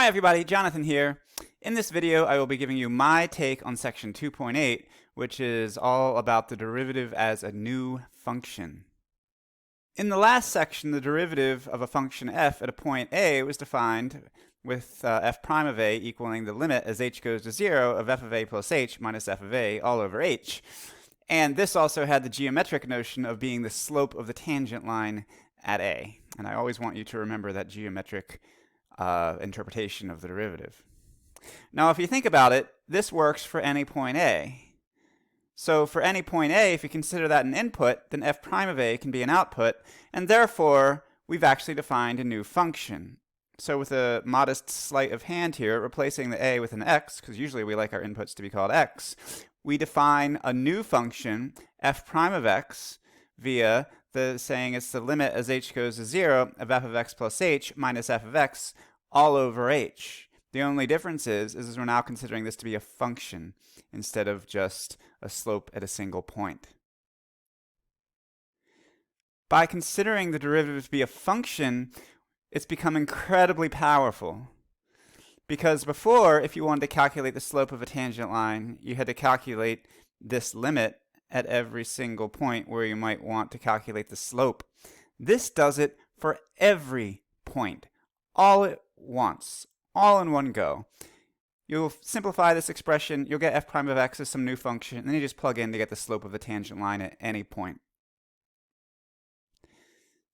Hi everybody, Jonathan here. In this video I will be giving you my take on section 2.8, which is all about the derivative as a new function. In the last section, the derivative of a function f at a point a was defined with f prime of a equaling the limit as h goes to 0 of f of a plus h minus f of a all over h. And this also had the geometric notion of being the slope of the tangent line at a. And I always want you to remember that geometric interpretation of the derivative. Now, if you think about it, this works for any point A. So for any point A, if you consider that an input, then f prime of A can be an output, and therefore we've actually defined a new function. So with a modest sleight of hand here, replacing the A with an x, because usually we like our inputs to be called x, we define a new function, f prime of x, via the saying it's the limit as h goes to 0 of f of x plus h minus f of x all over h. The only difference is we're now considering this to be a function instead of just a slope at a single point. By considering the derivative to be a function, it's become incredibly powerful. Because before, if you wanted to calculate the slope of a tangent line, you had to calculate this limit at every single point where you might want to calculate the slope. This does it for every point, all at once, all in one go. You'll simplify this expression, you'll get f prime of x as some new function, and then you just plug in to get the slope of the tangent line at any point.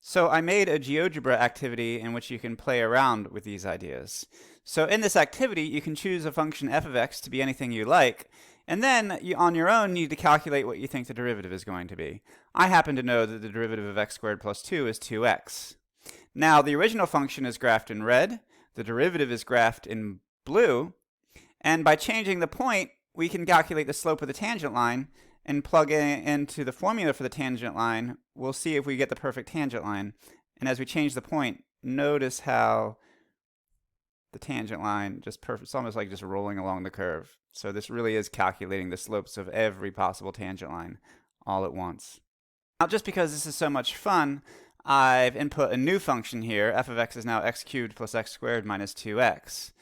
So I made a GeoGebra activity in which you can play around with these ideas. So in this activity, you can choose a function f of x to be anything you like, and then you, on your own, need to calculate what you think the derivative is going to be. I happen to know that the derivative of x squared plus 2 is 2x. Now, the original function is graphed in red, the derivative is graphed in blue, and by changing the point, we can calculate the slope of the tangent line and plug into the formula for the tangent line. We'll see if we get the perfect tangent line. And as we change the point, notice how the tangent line just perfect. It's almost like just rolling along the curve. So this really is calculating the slopes of every possible tangent line all at once. Now, just because this is so much fun, I've input a new function here. F of x is now x cubed plus x squared minus 2x.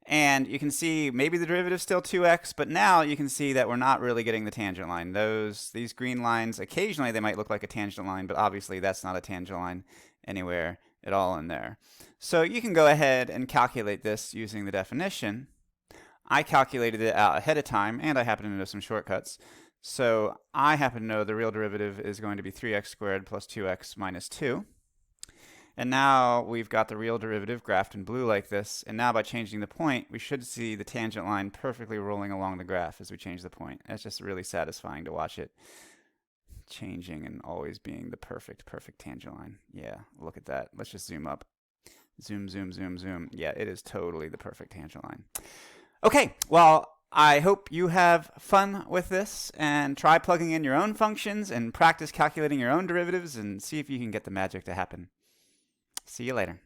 And you can see maybe the derivative is still 2x, but now you can see that we're not really getting the tangent line. These green lines, occasionally they might look like a tangent line, but obviously that's not a tangent line anywhere at all in there. So you can go ahead and calculate this using the definition. I calculated it out ahead of time, and I happen to know some shortcuts. So I happen to know the real derivative is going to be 3x squared plus 2x minus 2. And now we've got the real derivative graphed in blue like this, and now by changing the point, we should see the tangent line perfectly rolling along the graph as we change the point. It's just really satisfying to watch it changing and always being the perfect tangent line. Yeah, look at that. Let's just zoom up. Zoom, zoom, zoom, zoom. Yeah, it is totally the perfect tangent line. Okay, well, I hope you have fun with this and try plugging in your own functions and practice calculating your own derivatives and see if you can get the magic to happen. See you later.